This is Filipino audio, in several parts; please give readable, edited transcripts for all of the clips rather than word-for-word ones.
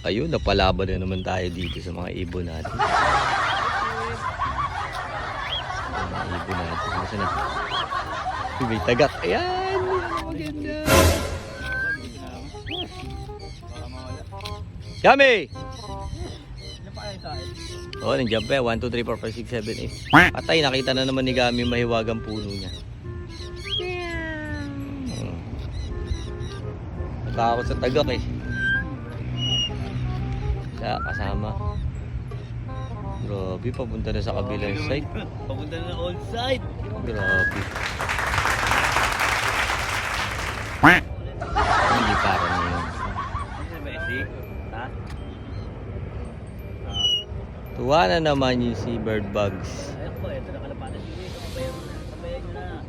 Ayun, napalaban na naman tayo dito sa mga ibon natin. Mga ibon natin. Masa na? May tagak. Ayan! Maganda! Yummy! Oo, nandiyan pa. 1, 2, 3, 4, 5, 6, 7, 8. Patay, nakita na naman ni Gami yung mahiwagang puno niya. Nagkakot sa tagak eh. Siya, kasama. Grabe, papunta na sa kabilang side. Papunta na old side. Grabe. Hindi parang na yun. Messi? Ha? Tuwa na naman yung seabird bugs. Ayun po, ito na kalapatan siya. Kapayan nyo na.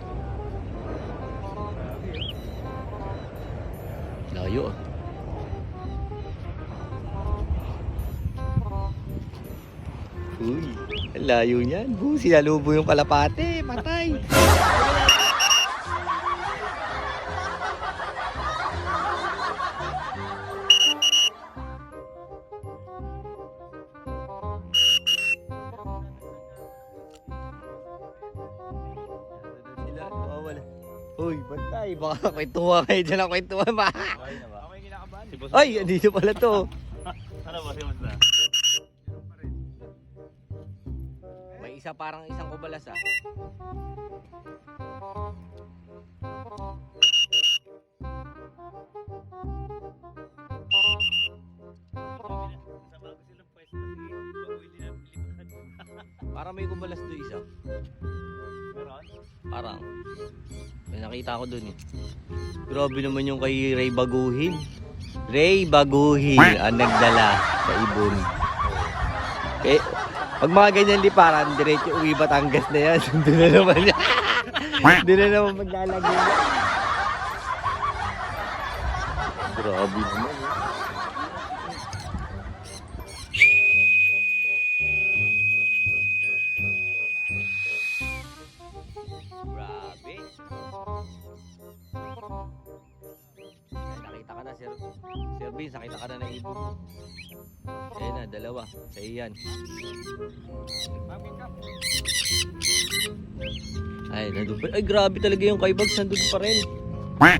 Layo ah. Uy, ang layo niyan. Sinalubo yung kalapate. Patay. Uy, bantay. Baka kwentuhan kayo dyan ang kwentuhan ba? Okay, kinakabahan. Ay, dito pala to. Ano ba? Simusta? May isa parang isang kubalas ah. Parang may kubalas doon isa. Parang. May nakita ko doon eh. Grabe naman yung kay Ray Baguhin. Ray Baguhin ang nagdala sa ibon. Eh, pag mga ganyan liparan, diretso uwi Batangas na yan. Doon na naman yan. Doon na naman maglalagay yan. Grabe naman eh. Grabe. Ay, nakita ka na, Sir. Sir Vince, nakita ka na ng ibon. Ayan na, dalawa. Sa iyan. Ay, nandun pa. Ay, grabe talaga yung kay Bags. Nandun pa rin.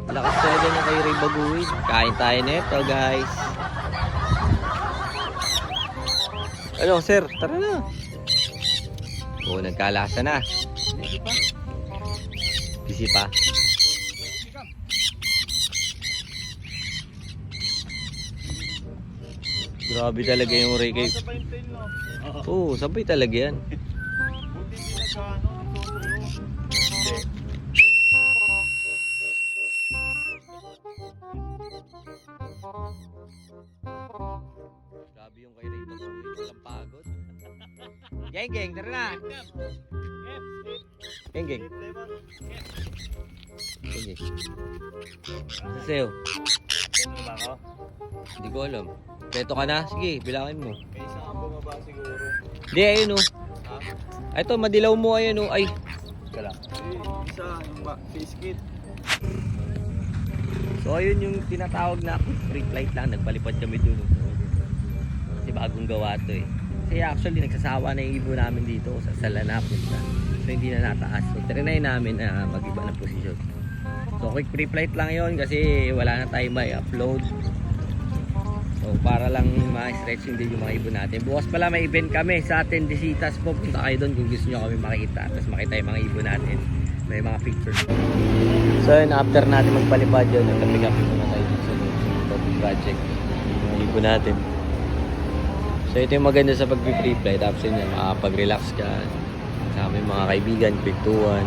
Lakas talaga niya kay Ray Baguhin. Kain tayo neto, guys. Ano, sir? Tara na. Oo, nagkalasa na. Busy pa. Grabe talaga yung Ray kay... Oo, sabay talaga yan. Grabe yung kay Ray Baguhin. Walang pagod. Geng, geng, tara na. Geng, geng. Geng, geng. Sasayaw. Ano ba ako? Hindi ko alam. Peto ka na? Sige, bilangin mo. May isa kang bumaba siguro. Hindi, ayun o. Ha? Ito, madilaw mo ayun o. Ay. Ika lang. Isa, yung face kit. So ayun yung tinatawag na free flight lang. Nagpalipad kami dun. Kasi bagong gawa to eh. Kasi actually nagsasawa na yung ibon namin dito sa Salana punta. So hindi na nataas. So trinay namin na mag-iba ng posisyon. So quick free flight lang yon kasi wala na tayong may upload. So para lang ma-stretching din yung mga ibon natin. Bukas pala may event kami sa Tendesitas po. Punta kayo doon kung gusto nyo kami makita. Tapos makita yung mga ibon natin. May mga pictures. So yun, after natin magpalipad yun, nagkapick up na tayo sa topic project. Yung mga ibon natin. So ito yung maganda sa pag-free flight. Tapos yun, makapag-relax ka. Kasama yung mga kaibigan, kwentuhan.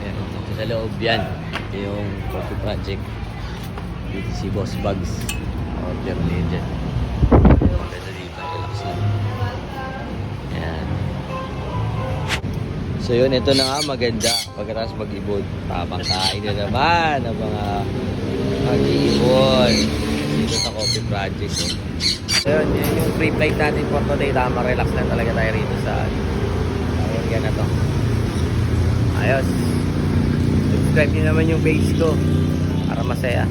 Ayan, dito sa loob yan. Ito yung topic project. Dito si Boss Bugs. Order legend. Maganda dito, relax lang. Ayan. So yun, ito na nga maganda. Pagkatapos mag-ibon, papakain na naman ang mga mag-ibon dito sa coffee project. So yun, yun yung free flight natin for today. Tama, relax lang talaga tayo rito sa area na to. Ayos. Subscribe nyo naman yung page ko para masaya.